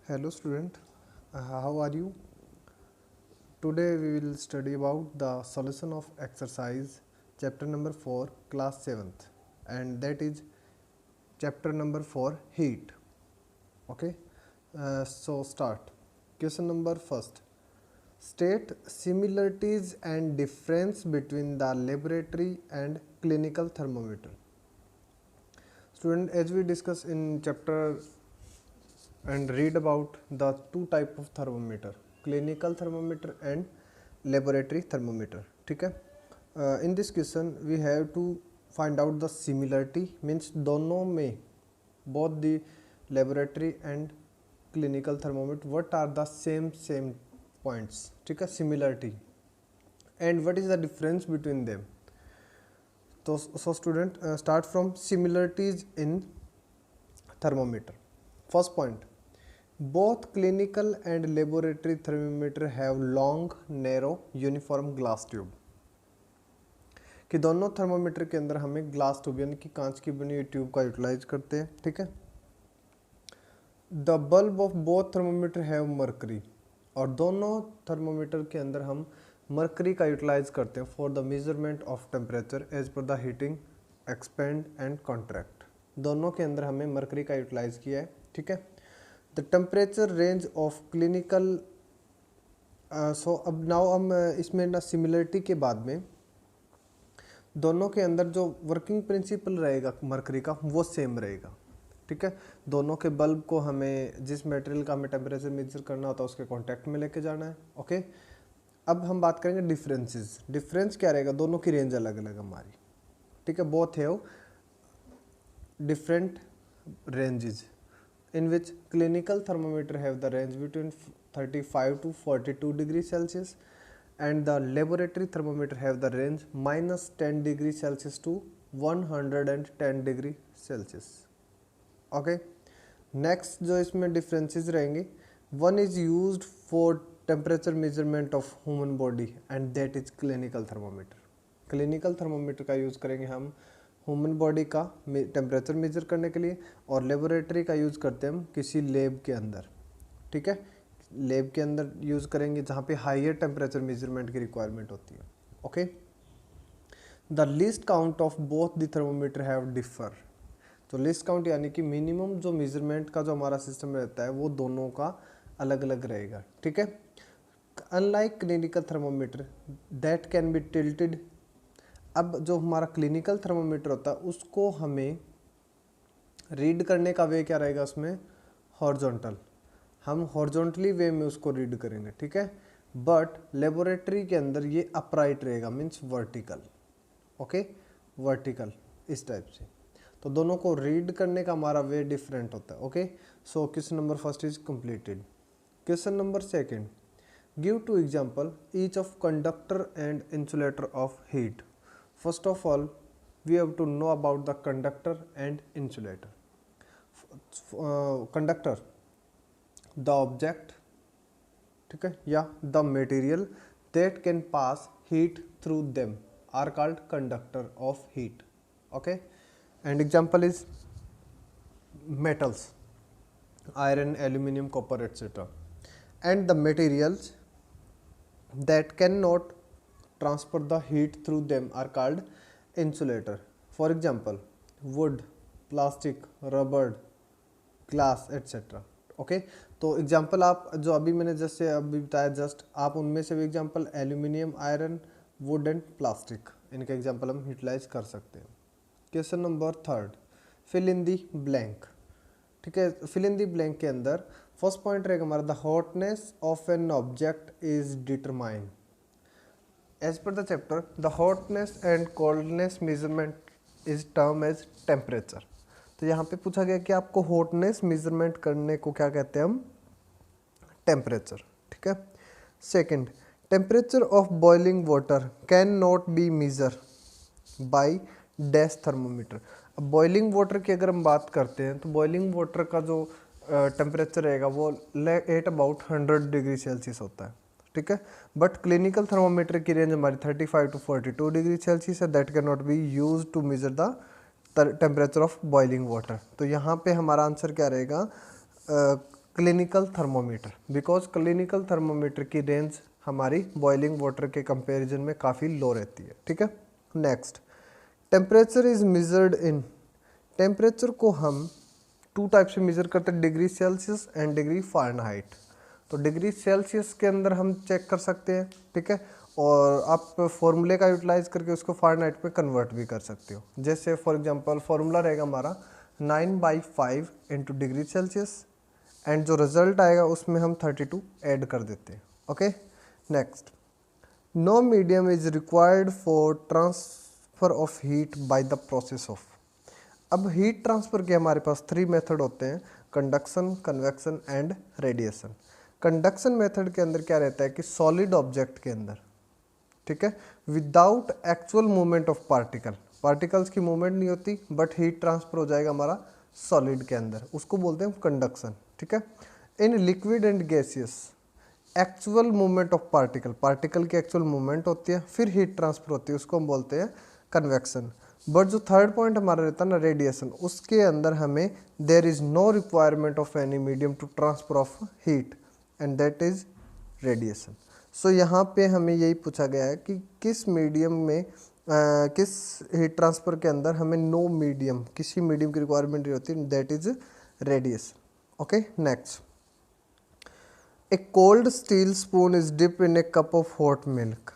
Hello student, how are you? Today we will study about the solution of exercise chapter number 4 class 7th, and that is chapter number 4 heat. Okay, so start. Question number first. State similarities and difference between the laboratory and clinical thermometer. Student, as we discuss in chapter and read about the two type of thermometer, clinical thermometer and laboratory thermometer. ठीक है, in this question we have to find out the similarity, means दोनों में both the laboratory and clinical thermometer what are the same points. ठीक है, similarity and what is the difference between them. So student, start from similarities in thermometer. First point, both clinical and laboratory thermometer have long, narrow, uniform glass tube. कि दोनों thermometer के अंदर हमें glass tube यानी कि कांच की बनी हुई ट्यूब का यूटिलाइज करते हैं. ठीक है. The bulb of both thermometer have mercury, और दोनों थर्मोमीटर के अंदर हम मर्करी का यूटिलाइज करते हैं for the measurement of temperature as per the heating, expand and contract. दोनों के अंदर हमने मर्करी का यूटिलाइज किया है. ठीक है. The temperature range of clinical, so अब नाउ हम इसमें ना सिमिलरिटी के बाद में दोनों के अंदर जो वर्किंग प्रिंसिपल रहेगा मर्करी का वो सेम रहेगा. ठीक है. दोनों के बल्ब को हमें जिस मटेरियल का हमें टेम्परेचर मेजर करना होता है उसके कांटेक्ट में लेके जाना है. ओके. अब हम बात करेंगे डिफरेंसेस. डिफरेंस क्या रहेगा, दोनों की रेंज अलग अलग हमारी. ठीक है. Both have different ranges in which clinical thermometer have the range between 35 to 42 degrees Celsius and the laboratory thermometer have the range minus 10 degrees Celsius to 110 degree Celsius. Okay. Next जो इसमें differences रहेंगे, one is used for temperature measurement of human body and that is clinical thermometer. clinical thermometer का use करेंगे हम human body का temperature measure करने के लिए, और लेबोरेटरी का यूज़ करते हैं हम किसी लैब के अंदर. ठीक है. लैब के अंदर यूज़ करेंगे जहाँ पे हायर टेम्परेचर मेजरमेंट की रिक्वायरमेंट होती है. Okay. The list count of both the thermometer have differ. तो लिस्ट काउंट यानी कि मिनिमम जो मेजरमेंट का जो हमारा सिस्टम रहता है वो दोनों का अलग अलग रहेगा. ठीक है. Unlike clinical thermometer that can be tilted. अब जो हमारा क्लिनिकल थर्मोमीटर होता है उसको हमें रीड करने का वे क्या रहेगा, उसमें हॉरिजॉन्टल, हम हॉरिजॉन्टली वे में उसको रीड करेंगे. ठीक है. बट लेबोरेटरी के अंदर ये अपराइट रहेगा, मीन्स वर्टिकल. ओके. वर्टिकल इस टाइप से. तो दोनों को रीड करने का हमारा वे डिफरेंट होता है. Okay. So question number first is completed. Question number second, give two example each of conductor and insulator of heat. First of all, we have to know about the conductor and insulator. Conductor, the object, ठीक है, या the material that can pass heat through them are called conductor of heat. Okay, and example is metals, iron, aluminum, copper, etc. And the materials that cannot transfer the heat through them are called insulator. For example, wood, plastic, rubber, glass, etc. Okay. तो example आप जो अभी मैंने जैसे अभी बताया just, आप उनमें से भी example aluminium, iron, wood and plastic, इनके एग्जाम्पल हम यूटिलाइज कर सकते हैं. Question number third, fill in the blank. ठीक है. फिल इन दी ब्लैंक के अंदर फर्स्ट पॉइंट रहेगा हमारा the hotness of an object is determined. As per the chapter, the hotness and coldness measurement is termed as temperature. तो यहाँ पे पूछा गया कि आपको hotness measurement करने को क्या कहते हैं हम, temperature. ठीक है. Second, temperature of boiling water cannot be measured by dash thermometer. अब boiling water की अगर हम बात करते हैं तो boiling water का जो temperature रहेगा वो at about 100 डिग्री सेल्सियस होता है. ठीक है. बट क्लिनिकल थर्मोमीटर की रेंज हमारी 35 टू 42 डिग्री सेल्सियस है. That can not be use to measure the temperature of boiling water. तो यहाँ पे हमारा आंसर क्या रहेगा, clinical thermometer, because clinical thermometer की रेंज हमारी बॉइलिंग वाटर के कंपैरिजन में काफ़ी लो रहती है, ठीक है। Next, temperature is measured in, temperature को हम 2 टाइप से मेजर करते हैं, degree Celsius and degree Fahrenheit. तो डिग्री सेल्सियस के अंदर हम चेक कर सकते हैं, ठीक है, और आप फॉर्मूले का यूटिलाइज करके उसको फ़ारेनहाइट पे कन्वर्ट भी कर सकते हो। जैसे फॉर एग्जांपल फॉर्मूला रहेगा हमारा 9/5 इंटू डिग्री सेल्सियस, एंड जो रिजल्ट आएगा उसमें हम 32 ऐड कर देते हैं। Okay, next, no medium is required for transfer of heat by the process of. अब हीट ट्रांसफर के हमारे पास 3 मेथड होते हैं, conduction, convection and radiation. Conduction method के अंदर क्या रहता है कि सॉलिड ऑब्जेक्ट के अंदर, ठीक है, without actual movement of particle, particles की मूवमेंट नहीं होती बट हीट ट्रांसफर हो जाएगा हमारा सॉलिड के अंदर, उसको बोलते हैं कंडक्शन, ठीक है। In liquid and gaseous actual movement of particle, particle की एक्चुअल मूवमेंट होती है, फिर हीट ट्रांसफर होती है, उसको हम बोलते हैं कन्वेक्शन। बट जो थर्ड पॉइंट हमारा रहता है ना रेडिएशन, उसके अंदर हमें there is no requirement of any medium to transfer of heat and that is radiation. So यहाँ पे हमें यही पूछा गया है कि किस मीडियम में किस हीट ट्रांसफर के अंदर हमें नो मीडियम, किसी मीडियम की रिक्वायरमेंट नहीं होती, that is radiation. Okay, next, a cold steel spoon is dip in a cup of hot milk.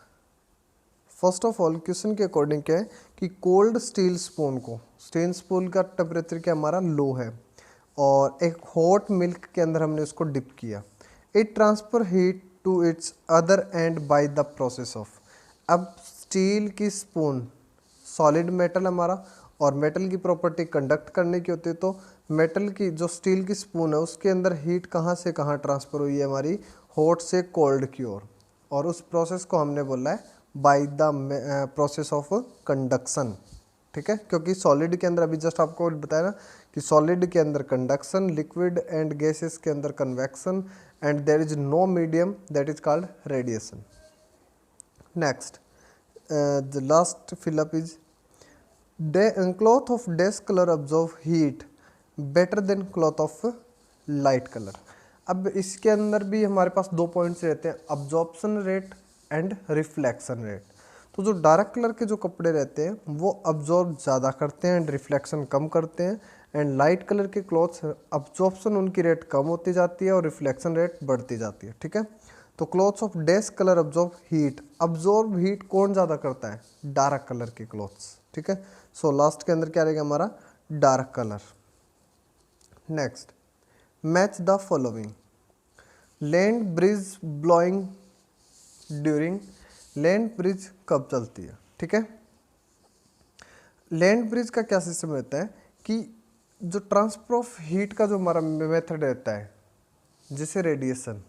First of all question के अकॉर्डिंग क्या है कि कोल्ड स्टील स्पून को, स्टील स्पून का टेम्परेचर क्या हमारा लो है, और एक हॉट मिल्क के अंदर हमने उसको डिप किया, it transfer heat to its other end by the process of. अब स्टील की स्पून सॉलिड मेटल हमारा, और मेटल की प्रॉपर्टी कंडक्ट करने की होती है, तो मेटल की जो स्टील की स्पून है उसके अंदर हीट कहाँ से कहाँ ट्रांसफ़र हुई है हमारी, हॉट से कोल्ड की ओर, और उस प्रोसेस को हमने बोला है bye the process of conduction, ठीक है। क्योंकि सॉलिड के अंदर अभी जस्ट आपको बताया ना कि सॉलिड के अंदर कंडक्शन, लिक्विड एंड गैसेस के अंदर convection, and there is no medium, that is called radiation. Next, the last fill up is cloth of dark colour absorb heat better than cloth of light colour. अब इसके अंदर भी हमारे पास 2 points रहते हैं, absorption rate and reflection rate. तो जो dark colour के जो कपड़े रहते हैं वो अब्जॉर्ब ज़्यादा करते हैं एंड रिफ्लेक्शन कम करते हैं, एंड लाइट कलर के क्लॉथ्स अब्जॉर्प्शन उनकी रेट कम होती जाती है और रिफ्लेक्शन रेट बढ़ती जाती है, ठीक है। तो clothes of dark colour absorb heat कौन ज़्यादा करता है, डार्क कलर के क्लॉथ्स, ठीक है। सो लास्ट के अंदर क्या रहेगा हमारा, dark colour. Next, match the following, land bridge blowing during, land bridge कब चलती है, ठीक है। लैंड ब्रिज का क्या सिस्टम रहता है कि जो ट्रांसफर ऑफ हीट का जो हमारा मेथड रहता है, जैसे रेडिएशन,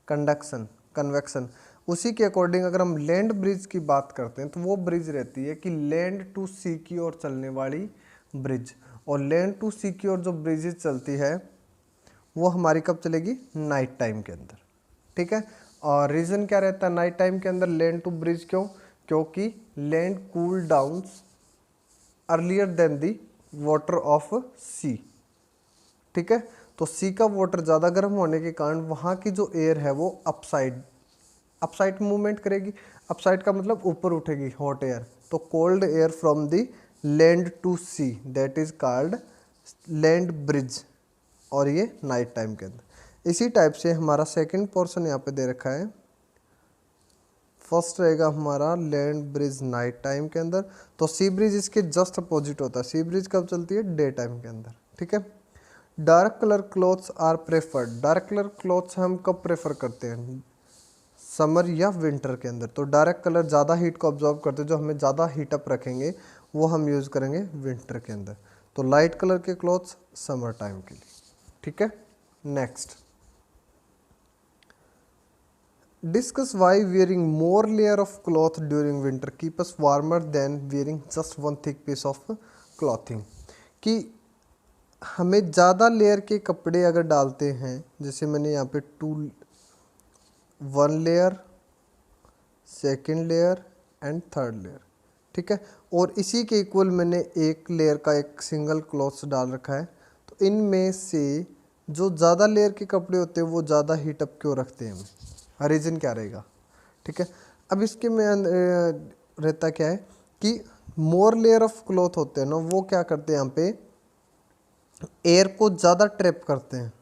कंडक्शन, कन्वेक्शन, उसी के अकॉर्डिंग अगर हम लैंड ब्रिज की बात करते हैं तो वो ब्रिज रहती है कि लैंड टू सी की ओर चलने वाली ब्रिज, और लैंड टू सी की ओर जो ब्रिजेज चलती है वो हमारी कब चलेगी, नाइट टाइम के अंदर, ठीक है। और रीज़न क्या रहता है नाइट टाइम के अंदर लैंड टू ब्रिज क्यों, क्योंकि land cool down earlier then the water of sea, ठीक है। तो सी का वाटर ज़्यादा गर्म होने के कारण वहाँ की जो एयर है वो अपसाइड मूवमेंट करेगी, अपसाइड का मतलब ऊपर उठेगी हॉट एयर, तो cold air from the land to sea, that is called land breeze, और ये नाइट टाइम के अंदर। इसी टाइप से हमारा सेकंड पोर्शन यहाँ पे दे रखा है, फर्स्ट रहेगा हमारा लैंड ब्रिज नाइट टाइम के अंदर, तो सी ब्रिज इसके जस्ट अपोजिट होता है, सी ब्रिज कब चलती है, डे टाइम के अंदर, ठीक है। Dark colour clothes are preferred, dark colour clothes हम कब प्रेफर करते हैं, समर या विंटर के अंदर। तो डार्क कलर ज़्यादा हीट को ऑब्जॉर्व करते हैं, जो हमें ज़्यादा हीटअप रखेंगे वो हम यूज़ करेंगे विंटर के अंदर। तो लाइट कलर के क्लॉथ्स समर टाइम के लिए, ठीक है। Next, discuss why wearing more layer of cloth during winter keep us warmer than wearing just one thick piece of clothing. कि हमें ज़्यादा लेयर के कपड़े अगर डालते हैं, जैसे मैंने यहाँ पे 1 layer, second layer and third layer, ठीक है, और इसी के इक्वल मैंने एक लेयर का एक सिंगल क्लॉथ डाल रखा है, तो इनमें से जो ज़्यादा लेयर के कपड़े होते हैं वो ज़्यादा हीट अप क्यों रखते हैं हमें, रीज़न क्या रहेगा। ठीक है, अब इसके में रहता क्या है कि मोर लेयर ऑफ क्लॉथ होते हैं ना, वो क्या करते हैं यहाँ पे एयर को ज़्यादा ट्रैप करते हैं।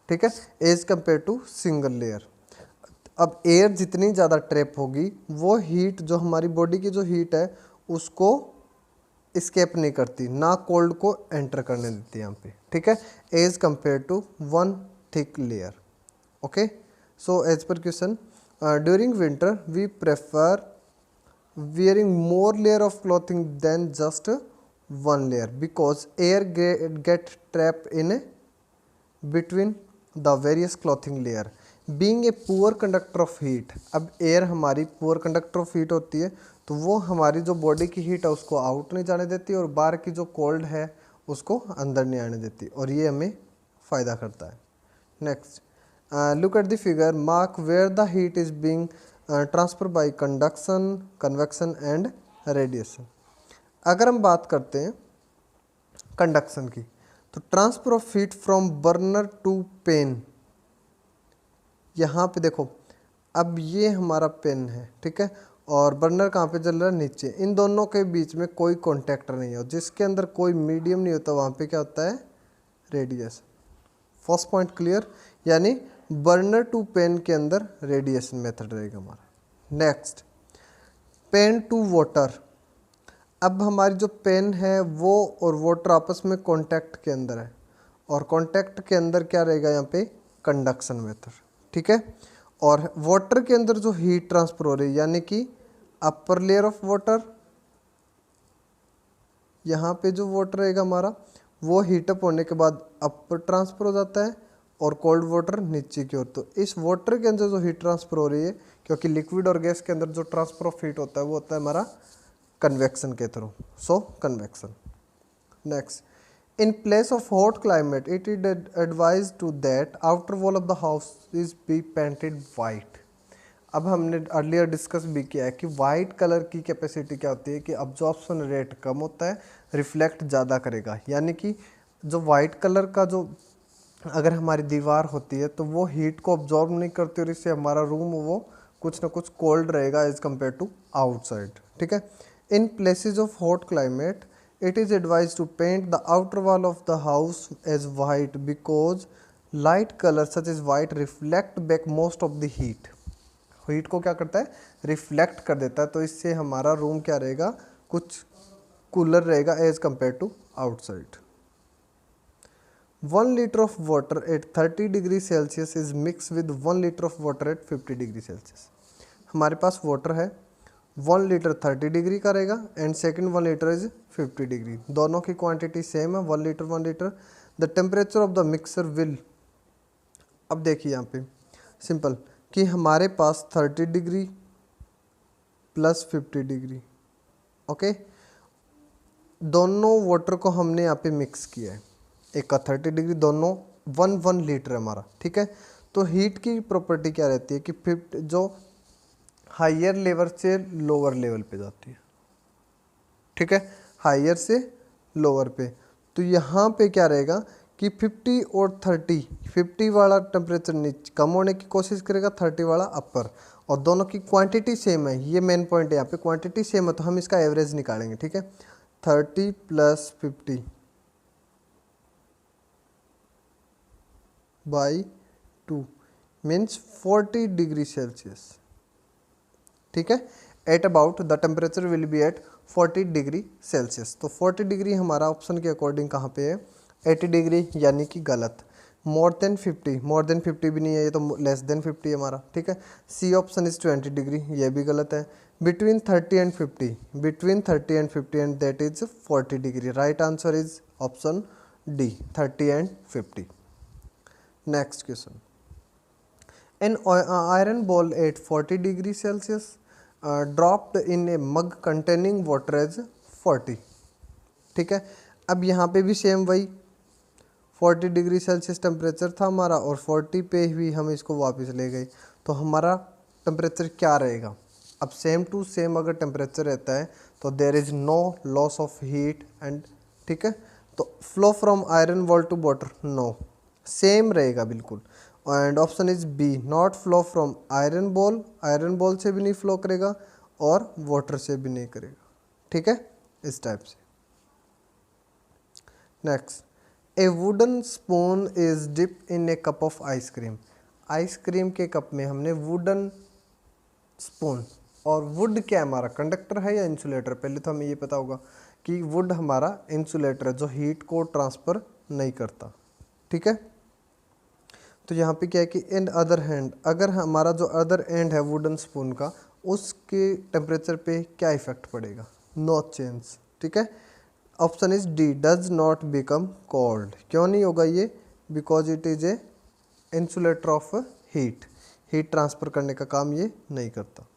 ठीक है, as compare to single layer. अब एयर जितनी ज़्यादा ट्रैप होगी वो हीट, जो हमारी बॉडी की जो हीट है उसको स्केप नहीं करती, ना कोल्ड को एंटर करने देती है यहाँ पे। ठीक है, as compare to one thick layer. Okay, so as per question, during winter we prefer wearing more layer of clothing than just one layer because air get trapped in between the various clothing layer being a poor conductor of heat। अब air हमारी poor conductor of heat होती है, तो वो हमारी जो body की heat है उसको आउट नहीं जाने देती और बाहर की जो कोल्ड है उसको अंदर नहीं आने देती, और ये हमें फ़ायदा करता है। Next, look at the figure, mark where the heat is being transfer by conduction, convection and radiation. अगर हम बात करते हैं कंडक्शन की, तो transfer of heat from burner to pan, यहाँ पे देखो अब ये हमारा पेन है, ठीक है, और बर्नर कहाँ पे जल रहा है, नीचे। इन दोनों के बीच में कोई कॉन्टैक्ट नहीं है, जिसके अंदर कोई मीडियम नहीं होता वहाँ पे क्या होता है, रेडिएशन। फर्स्ट पॉइंट क्लियर, यानी बर्नर टू पेन के अंदर रेडिएशन मेथड रहेगा हमारा। Next, pan to water. अब हमारी जो पेन है वो और वाटर आपस में कांटेक्ट के अंदर है, और कांटेक्ट के अंदर क्या रहेगा यहाँ पे, कंडक्शन मेथड। ठीक है, और वाटर के अंदर जो हीट ट्रांसफर हो रही है, यानी कि अपर लेयर ऑफ वाटर, यहाँ पे जो वाटर रहेगा हमारा वो हीटअप होने के बाद अपर ट्रांसफर हो जाता है और कोल्ड वाटर नीचे की ओर। तो इस वाटर के अंदर जो हीट ट्रांसफर हो रही है, क्योंकि लिक्विड और गैस के अंदर जो ट्रांसफर ऑफ हीट होता है वो होता है हमारा कन्वेक्शन के through, so convection. Next, in place of hot climate it is advise to that outer wall of the house is be painted white. अब हमने अर्लियर डिस्कस भी किया है कि वाइट कलर की कैपेसिटी क्या होती है कि अब्जॉर्प्शन रेट कम होता है, रिफ्लेक्ट ज़्यादा करेगा। यानी कि जो वाइट कलर का जो अगर हमारी दीवार होती है तो वो हीट को अब्जॉर्ब नहीं करती और इससे हमारा रूम वो कुछ ना कुछ कोल्ड रहेगा एज कम्पेयर टू आउटसाइड। ठीक है, in places of hot climate it is advised to paint the outer wall of the house as white because light color such as white reflect back most of the heat। Heat को क्या करता है, reflect कर देता है, तो इससे हमारा रूम क्या रहेगा, कुछ कूलर रहेगा as compare to outside. 1 litre of water at 30 degree Celsius is mix with 1 litre of water at 50 degree Celsius. हमारे पास वाटर है, 1 लीटर 30 डिग्री का रहेगा and second 1 litre is 50 degree. दोनों की क्वांटिटी सेम है, 1 litre 1 litre. The temperature of the mixer will, अब देखिए यहाँ पे सिंपल कि हमारे पास 30 डिग्री प्लस 50 डिग्री, ओके, दोनों वाटर को हमने यहाँ पे मिक्स किया है, एक का 30 डिग्री, दोनों 1 लीटर है हमारा। ठीक है, तो हीट की प्रॉपर्टी क्या रहती है कि 50 जो हायर लेवल से लोअर लेवल पे जाती है। ठीक है, हायर से लोअर पे, तो यहाँ पे क्या रहेगा कि 50 और 30, 50 वाला टेम्परेचर नीचे कम होने की कोशिश करेगा, 30 वाला अपर, और दोनों की क्वांटिटी सेम है। ये मेन पॉइंट है, यहाँ पे क्वांटिटी सेम है तो हम इसका एवरेज निकालेंगे। ठीक है, 30 plus 50 by 2 means 40 degree Celsius. ठीक है, at about the temperature will be at 40 degree Celsius. तो 40 डिग्री हमारा ऑप्शन के अकॉर्डिंग कहाँ पे है, 80 डिग्री, यानी कि गलत। मोर देन 50 भी नहीं है, ये तो लेस देन 50 है हमारा। ठीक है, सी ऑप्शन इज 20 डिग्री, ये भी गलत है। Between 30 and 50, between 30 and 50 and that is 40 degree. Right answer is option D, 30 and 50। Next question, an iron ball at 40 degree Celsius dropped in a mug containing water as 40। ठीक है, अब यहाँ पे भी सेम वही 40 डिग्री सेल्सियस टेम्परेचर था हमारा और 40 पे ही हम इसको वापस ले गए, तो हमारा टेम्परेचर क्या रहेगा। अब सेम टू सेम अगर टेम्परेचर रहता है तो there is no loss of heat and, ठीक है, तो flow from iron ball to water, no, same रहेगा बिल्कुल। And option is B, not flow from iron ball से भी नहीं फ्लो करेगा और वाटर से भी नहीं करेगा, ठीक है, इस टाइप से। Next, a wooden spoon is dip in a cup of ice cream. Ice cream के कप में हमने वुडन स्पून, और वुड क्या है हमारा, कंडक्टर है या इंसुलेटर? पहले तो हमें ये पता होगा कि वुड हमारा इंसुलेटर है जो हीट को ट्रांसफ़र नहीं करता, ठीक है। तो यहाँ पे क्या है कि इन अदर हैंड, अगर हमारा जो अदर एंड है वुडन स्पून का, उसके टेम्परेचर पे क्या इफेक्ट पड़ेगा? नो चेंज, ठीक है। Option is D, does not become cold. क्यों नहीं होगा ये? Because it is a insulator of heat, heat transfer करने का काम ये नहीं करता।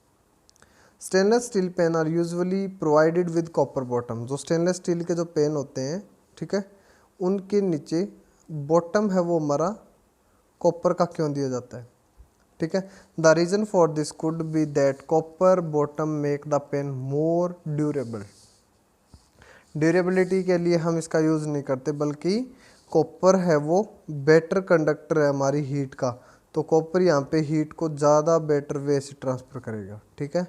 Stainless steel pan are usually provided with copper bottom. जो स्टेनलेस स्टील के जो पेन होते हैं, ठीक है, उनके नीचे बॉटम है वो हमारा कॉपर का क्यों दिया जाता है? ठीक है, the reason for this could be that copper bottom make the pan more durable. Durability के लिए हम इसका यूज़ नहीं करते, बल्कि कॉपर है वो बेटर कंडक्टर है हमारी हीट का, तो कॉपर यहाँ पे हीट को ज़्यादा बेटर वे से ट्रांसफ़र करेगा, ठीक है,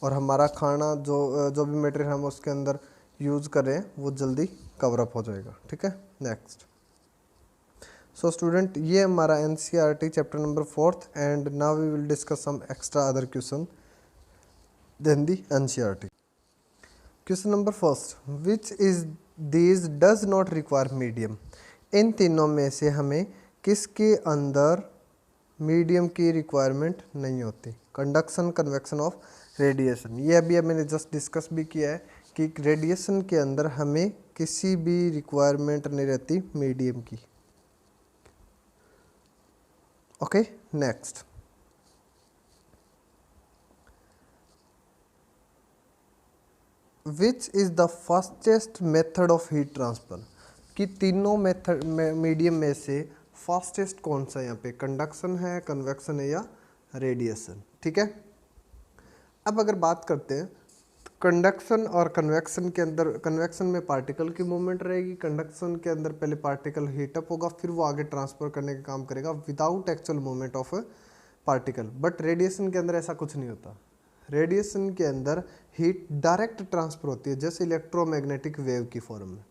और हमारा खाना जो भी मटेरियल हम उसके अंदर यूज़ करें वो जल्दी कवर अप हो जाएगा, ठीक है। नेक्स्ट, सो स्टूडेंट, ये हमारा NCERT chapter number 4th, and now we will discuss some extra other question then the NCERT. Question number first, which is these does not require medium. इन तीनों में से हमें किसके अंदर मीडियम की रिक्वायरमेंट नहीं होती? Conduction, convection of radiation. ये अभी मैंने जस्ट डिस्कस भी किया है कि रेडिएशन के अंदर हमें किसी भी रिक्वायरमेंट नहीं रहती मीडियम की। Okay, next, which is the fastest method of heat transfer. कि तीनों मेथड मीडियम में से फास्टेस्ट कौन सा है यहाँ पे? कंडक्शन है, कन्वेक्शन है या रेडिएशन, ठीक है। अब अगर बात करते हैं कंडक्शन और कन्वेक्शन के अंदर, कन्वेक्शन में पार्टिकल की मूवमेंट रहेगी, कंडक्शन के अंदर पहले पार्टिकल हीटअप होगा, फिर वो आगे ट्रांसफर करने का काम करेगा without actual movement of particle. But radiation के अंदर ऐसा कुछ नहीं होता। रेडिएशन के अंदर हीट डायरेक्ट ट्रांसफर होती है, जैसे इलेक्ट्रोमैग्नेटिक वेव की फॉर्म में,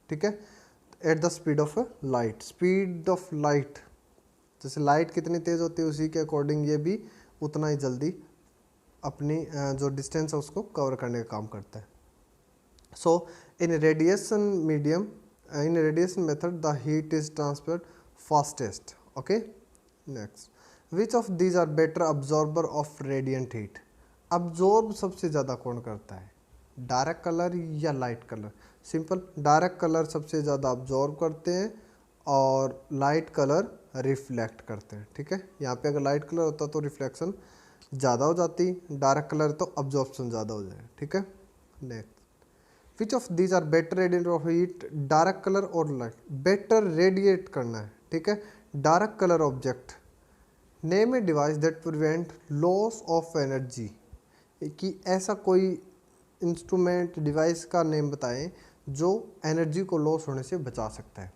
ठीक है, at the speed of light. Speed of light, जैसे लाइट कितनी तेज़ होती है उसी के अकॉर्डिंग ये भी उतना ही जल्दी अपनी जो डिस्टेंस है उसको कवर करने का काम करता है। So in radiation medium, in radiation method the heat is transferred fastest. Okay, next, which of these are better absorber of radiant heat. Absorb सबसे ज़्यादा कौन करता है? डायरेक्ट कलर या light colour? Simple, direct colour सबसे ज़्यादा absorb करते हैं और लाइट कलर रिफ्लेक्ट करते हैं, ठीक है। यहाँ पे अगर लाइट कलर होता तो रिफ्लेक्शन ज़्यादा हो जाती, डायरेक्ट कलर तो अब्जॉर्प्शन ज़्यादा हो जाए, ठीक है। Next, which of these are better radiate of heat, direct colour और लाइट? बेटर रेडिएट करना है, ठीक है, direct colour object. Name a device that prevent loss of energy. कि ऐसा कोई इंस्ट्रूमेंट, डिवाइस का नेम बताएं जो एनर्जी को लॉस होने से बचा सकता है।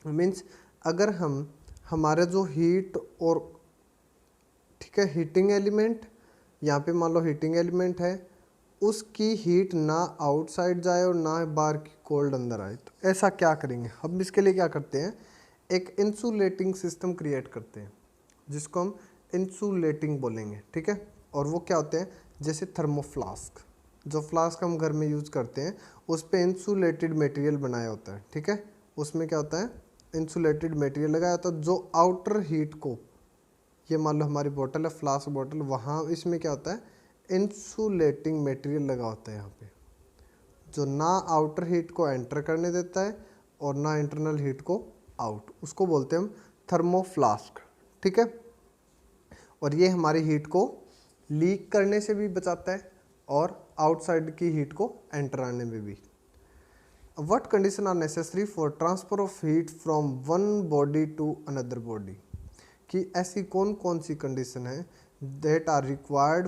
मीन्स अगर हम हमारे जो हीट और, ठीक है, हीटिंग एलिमेंट, यहाँ पे मान लो हीटिंग एलिमेंट है, उसकी हीट ना आउटसाइड जाए और ना बाहर की कोल्ड अंदर आए, तो ऐसा क्या करेंगे हम? इसके लिए क्या करते हैं, एक इंसुलेटिंग सिस्टम क्रिएट करते हैं जिसको हम इंसुलेटिंग बोलेंगे, ठीक है। और वो क्या होते हैं? जैसे थर्मोफ्लास्क, जो फ्लास्क हम घर में यूज़ करते हैं उस पर इंसुलेटेड मटेरियल बनाया होता है, ठीक है। उसमें क्या होता है? इंसुलेटेड मटेरियल लगाया होता है जो आउटर हीट को, ये मान लो हमारी बोतल है, फ्लास्क बोतल, वहाँ इसमें क्या होता है? इंसुलेटिंग मटेरियल लगा होता है यहाँ पे, जो ना आउटर हीट को एंटर करने देता है और ना इंटरनल हीट को आउट, उसको बोलते हैं हम थर्मोफ्लास्क, ठीक है। और ये हमारी हीट को लीक करने से भी बचाता है और आउटसाइड की हीट को एंटर आने में भी। What condition are necessary for transfer of heat from one body to another body. कि ऐसी कौन कौन सी कंडीशन है that are required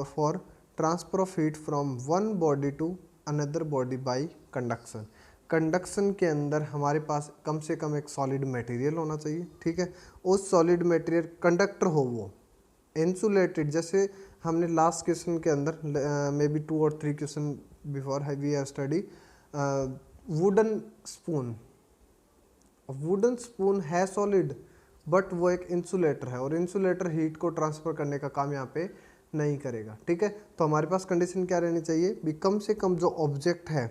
for transfer of heat from one body to another body by conduction. Conduction के अंदर हमारे पास कम से कम एक सॉलिड मटेरियल होना चाहिए, ठीक है। उस सॉलिड मटेरियल कंडक्टर हो, वो इंसुलेटेड, जैसे हमने लास्ट क्वेश्चन के अंदर मे बी 2 और 3 question before we have study wooden spoon. Wooden spoon है सॉलिड बट वो एक इंसुलेटर है, और इंसुलेटर हीट को ट्रांसफर करने का काम यहाँ पे नहीं करेगा, ठीक है। तो हमारे पास कंडीशन क्या रहनी चाहिए भी, कम से कम जो ऑब्जेक्ट है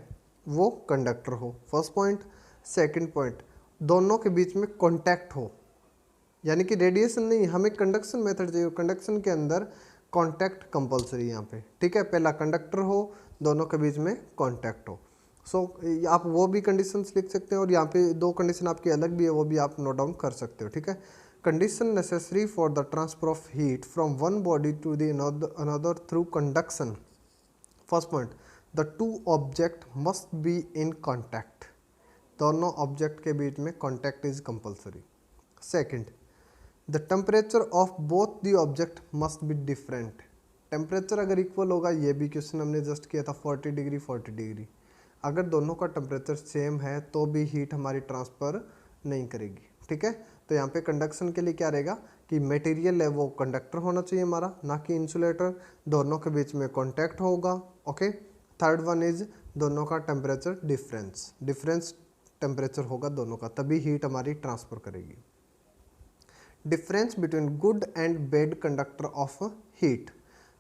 वो कंडक्टर हो, फर्स्ट पॉइंट। सेकंड पॉइंट, दोनों के बीच में कांटेक्ट हो, यानी कि रेडिएशन नहीं, हमें कंडक्शन मेथड चाहिए, कंडक्शन के अंदर कांटेक्ट कंपलसरी यहाँ पे, ठीक है। पहला कंडक्टर हो, दोनों के बीच में कांटेक्ट हो। सो आप वो भी कंडीशंस लिख सकते हैं, और यहाँ पे 2 कंडीशन आपकी अलग भी है, वो भी आप नोट डाउन कर सकते हो, ठीक है। Condition necessary for the transfer of heat from one body to the another through conduction. First point, the two object must be in contact, दोनों ऑब्जेक्ट के बीच में contact is compulsory. Second, the temperature of both the object must be different, temperature अगर equal होगा, ये भी question हमने just किया था 40 डिग्री 40 डिग्री, अगर दोनों का टेम्परेचर सेम है तो भी हीट हमारी ट्रांसफ़र नहीं करेगी, ठीक है। तो यहाँ पे कंडक्शन के लिए क्या रहेगा कि मटेरियल है वो कंडक्टर होना चाहिए हमारा, ना कि इंसुलेटर, दोनों के बीच में कॉन्टैक्ट होगा, ओके। थर्ड वन इज दोनों का टेम्परेचर डिफरेंस टेम्परेचर होगा दोनों का, तभी हीट हमारी ट्रांसफ़र करेगी। Difference between good and bad conductor of heat,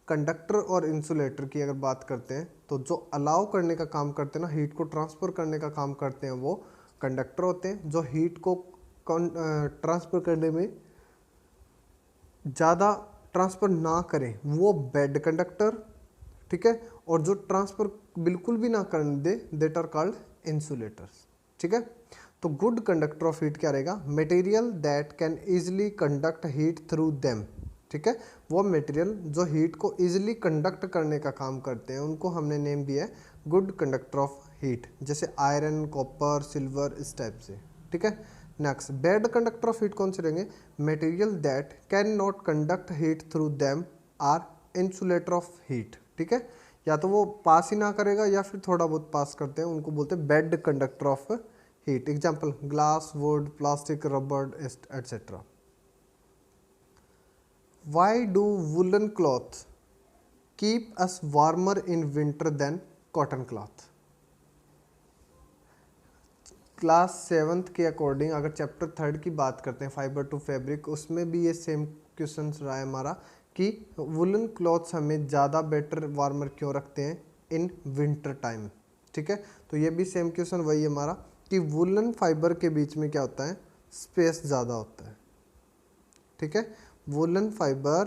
conductor और इंसुलेटर की अगर बात करते हैं तो जो अलाउ करने का काम करते हैं ना, हीट को ट्रांसफ़र करने का काम करते हैं, वो कंडक्टर होते हैं। जो हीट को ट्रांसफ़र करने में ज़्यादा ट्रांसफ़र ना करें वो बैड कंडक्टर, ठीक है। और जो ट्रांसफ़र बिल्कुल भी ना करने दे, देट आर कॉल्ड इंसुलेटर्स, ठीक है। तो गुड कंडक्टर ऑफ हीट क्या रहेगा, material that can easily conduct heat through them, ठीक है। वो मटेरियल जो हीट को इजीली कंडक्ट करने का काम करते हैं, उनको हमने नेम दिया है गुड कंडक्टर ऑफ हीट, जैसे आयरन, कॉपर, सिल्वर, इस टाइप से, ठीक है। Next, bad conductor of heat कौन से रहेंगे, material that can not conduct heat through them are insulator of heat, ठीक है। या तो वो पास ही ना करेगा या फिर थोड़ा बहुत पास करते हैं, उनको बोलते हैं bad conductor of heat. Example, glass, would, plastic, rubber, etcetera. Why do woolen cloth keep us warmer in winter than cotton cloth? Class 7th के अकॉर्डिंग अगर चैप्टर 3 की बात करते हैं, फाइबर टू फैब्रिक, उसमें भी ये सेम क्वेश्चन रहा है हमारा कि वुलन क्लॉथ्स हमें ज़्यादा बेटर वार्मर क्यों रखते हैं इन विंटर टाइम, ठीक है। तो ये भी सेम क्वेश्चन वही है हमारा कि वुलन फाइबर के बीच में क्या होता है, स्पेस ज़्यादा होता है, ठीक है। Woollen fibre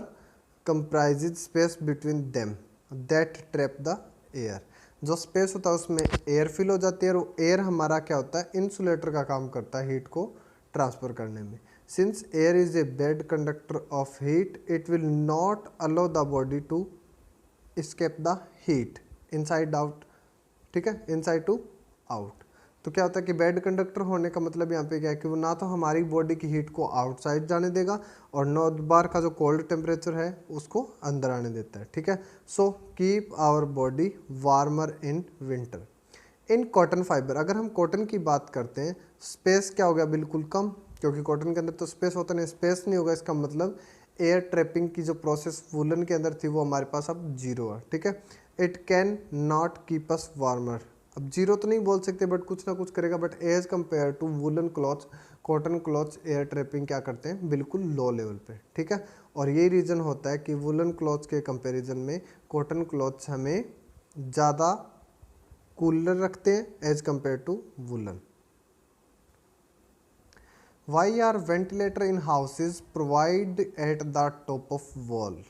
comprises space between them that trap the air, जो स्पेस होता है उसमें एयर फिल हो जाती है, और एयर हमारा क्या होता है, इंसुलेटर का काम करता है हीट को ट्रांसफ़र करने में। Since air is a bad conductor of heat, it will not allow the body to escape the heat inside out, ठीक है, इनसाइड टू आउट। तो क्या होता है कि बैड कंडक्टर होने का मतलब यहाँ पे क्या है कि वो ना तो हमारी बॉडी की हीट को आउटसाइड जाने देगा, और ना बाहर का जो कोल्ड टेम्परेचर है उसको अंदर आने देता है, ठीक है। So keep our body warmer in winter. In cotton fibre, अगर हम कॉटन की बात करते हैं, स्पेस क्या हो गया, बिल्कुल कम, क्योंकि कॉटन के अंदर तो स्पेस होता नहीं, स्पेस नहीं होगा, इसका मतलब एयर ट्रैपिंग की जो प्रोसेस वुलन के अंदर थी वो हमारे पास अब जीरो है, ठीक है। It can not keep us warmer, अब जीरो तो नहीं बोल सकते बट कुछ ना कुछ करेगा, but as compare to woollen clothes, cotton clothes air trapping क्या करते हैं, बिल्कुल लो लेवल पे, ठीक है। और यही रीज़न होता है कि वुलन क्लॉथ्स के कंपैरिजन में कॉटन क्लॉथ्स हमें ज़्यादा कूलर रखते हैं as compare to woollen. Why are ventilator in houses provide at the top of wall.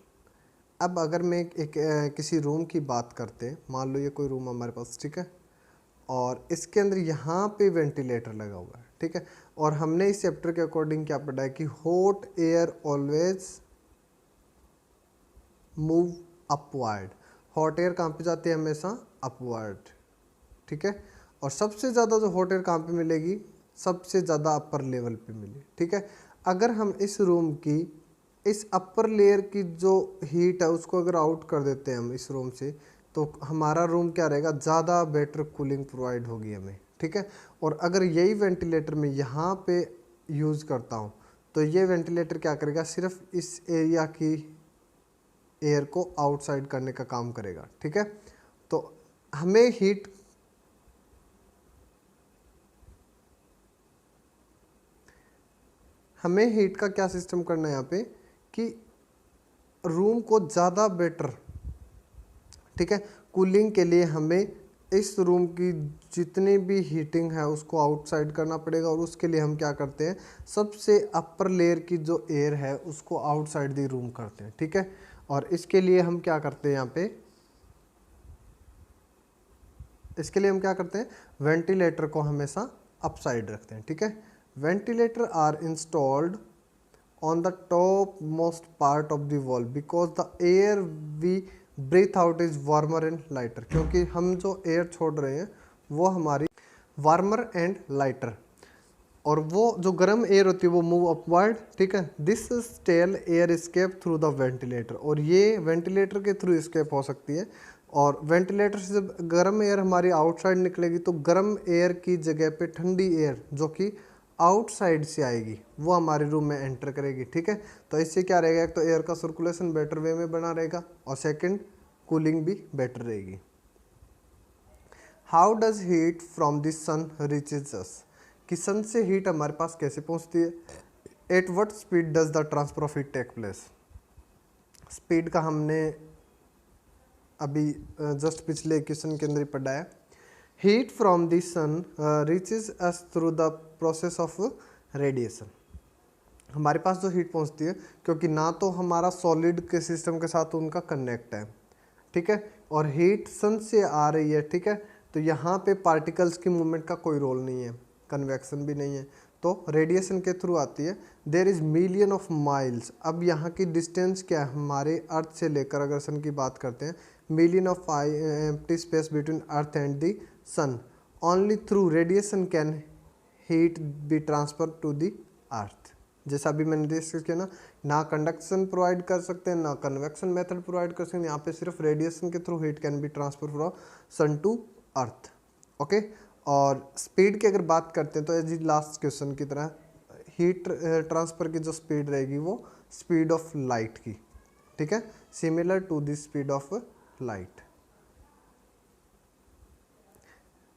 अब अगर मैं किसी रूम की बात करते हैं, मान लो ये कोई रूम हमारे पास, ठीक है, और इसके अंदर यहाँ पे वेंटिलेटर लगा हुआ है, ठीक है। और हमने इस चैप्टर के अकॉर्डिंग क्या पढ़ा है कि hot air always move upward, hot air कहाँ पे जाती है, हमेशा अपवर्ड, ठीक है। और सबसे ज़्यादा जो हॉट एयर कहाँ पे मिलेगी, सबसे ज़्यादा अपर लेवल पे मिले, ठीक है। अगर हम इस रूम की इस अपर लेयर की जो हीट है उसको अगर आउट कर देते हैं हम इस रूम से, तो हमारा रूम क्या रहेगा, ज़्यादा बेटर कूलिंग प्रोवाइड होगी हमें, ठीक है। और अगर यही वेंटिलेटर मैं यहाँ पे यूज़ करता हूँ तो ये वेंटिलेटर क्या करेगा, सिर्फ इस एरिया की एयर को आउटसाइड करने का काम करेगा, ठीक है। तो हमें हीट का क्या सिस्टम करना है यहाँ पे कि रूम को ज़्यादा बेटर, ठीक है, कूलिंग के लिए हमें इस रूम की जितनी भी हीटिंग है उसको आउटसाइड करना पड़ेगा। और उसके लिए हम क्या करते हैं, सबसे अपर लेयर की जो एयर है उसको आउटसाइड दी रूम करते हैं, ठीक है। और इसके लिए हम क्या करते हैं, यहाँ पे इसके लिए हम क्या करते हैं, वेंटिलेटर को हमेशा अपसाइड रखते हैं, ठीक है। Ventilator are installed on the top most part of the wall because the air we breathe out is warmer and lighter, क्योंकि हम जो एयर छोड़ रहे हैं वो हमारी वार्मर एंड लाइटर, और वो जो गर्म एयर होती है वो मूव अपवर्ड, ठीक है। This stale air escape through the ventilator, और ये वेंटिलेटर के थ्रू स्केप हो सकती है। और वेंटिलेटर से जब गर्म एयर हमारी आउटसाइड निकलेगी तो गर्म एयर की जगह पे ठंडी एयर जो कि आउटसाइड से आएगी वो हमारे रूम में एंटर करेगी, ठीक है। तो इससे क्या रहेगा, एक तो एयर का सर्कुलेशन बेटर वे में बना रहेगा और सेकंड कूलिंग भी बेटर रहेगी। How does heat from the sun reaches us, कि सन से हीट हमारे पास कैसे पहुंचती है। At what speed does the transfer of heat take place, speed का हमने अभी जस्ट पिछले क्वेश्चन के अंदर ही पढ़ा है। Heat from the sun reaches us through the process of radiation, हमारे पास जो हीट पहुंचती है, क्योंकि ना तो हमारा सॉलिड के सिस्टम के साथ उनका कनेक्ट है, ठीक है, और हीट सन से आ रही है, ठीक है। तो यहाँ पे पार्टिकल्स की मूवमेंट का कोई रोल नहीं है, कन्वेक्शन भी नहीं है, तो रेडिएशन के थ्रू आती है। There is million of miles, अब यहाँ की डिस्टेंस क्या है हमारे अर्थ से लेकर, अगर सन की बात करते हैं, million of empty space between earth and the sun, only through radiation can heat be transfer to the earth. जैसा अभी मैंने डिस्कस किया ना कंडक्शन प्रोवाइड कर सकते हैं ना कन्वेक्शन मेथड प्रोवाइड कर सकते हैं, यहाँ पे सिर्फ रेडिएशन के through heat can be transfer from sun to earth, okay. और स्पीड की अगर बात करते हैं तो एज लास्ट क्वेश्चन की तरह हीट ट्रांसफर की जो स्पीड रहेगी वो स्पीड ऑफ लाइट की, ठीक है, similar to the speed of light.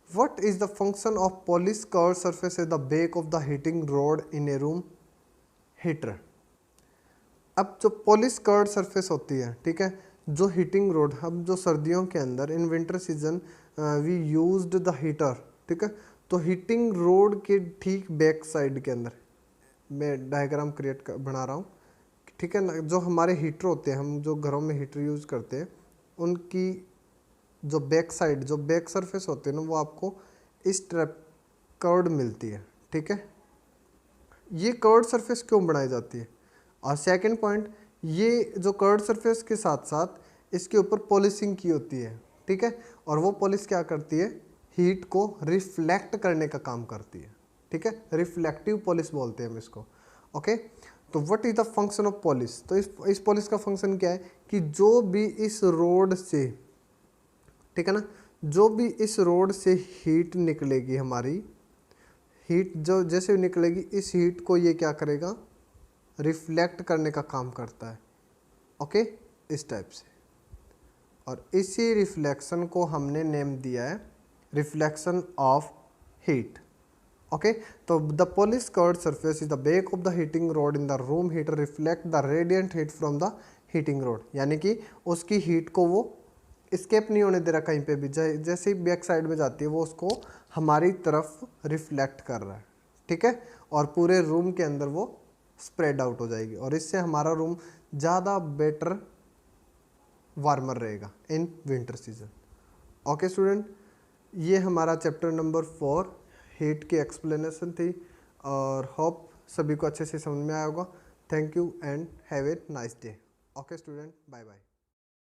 What is the function of polished curved surface at the back of the heating rod in a room heater? अब जो polish curved surface होती है, ठीक है, जो हीटिंग रोड, अब जो सर्दियों के अंदर in winter season we used the heater, ठीक है, तो हीटिंग रोड के ठीक बैक साइड के अंदर मैं डायग्राम बना रहा हूँ, ठीक है ना। जो हमारे हीटर होते हैं, हम जो घरों में हीटर यूज़ करते हैं, उनकी जो बैक साइड, जो बैक सरफेस होते हैं ना, वो आपको इस टाइप कर्ड मिलती है, ठीक है। ये कर्ड सरफेस क्यों बनाई जाती है, और सेकंड पॉइंट, ये जो कर्ड सरफेस के साथ साथ इसके ऊपर पॉलिशिंग की होती है, ठीक है, और वो पॉलिश क्या करती है, हीट को रिफ्लेक्ट करने का काम करती है, ठीक है, रिफ्लेक्टिव पॉलिश बोलते हैं हम इसको, ओके। तो what is the function of polish, तो इस पॉलिश का फंक्शन क्या है कि जो भी इस रोड से, ठीक है ना, जो भी इस रोड से हीट निकलेगी, हमारी हीट जो जैसे निकलेगी, इस हीट को ये क्या करेगा, रिफ्लेक्ट करने का काम करता है, ओके, इस टाइप से। और इसी रिफ्लेक्शन को हमने नेम दिया है रिफ्लेक्शन ऑफ हीट, ओके। तो the polish curved surface is the back of the heating road in the room heater reflect the radiant heat from the heating road, यानी कि उसकी हीट को वो स्केप नहीं होने दे रहा कहीं पे भी, जैसे ही बैक साइड में जाती है वो उसको हमारी तरफ रिफ्लेक्ट कर रहा है, ठीक है, और पूरे रूम के अंदर वो स्प्रेड आउट हो जाएगी, और इससे हमारा रूम ज़्यादा बेटर वार्मर रहेगा इन विंटर सीजन, ओके स्टूडेंट। ये हमारा चैप्टर नंबर 4 हीट की एक्सप्लेनेशन थी, और होप सभी को अच्छे से समझ में आया होगा। Thank you and have a nice day, okay student, bye bye.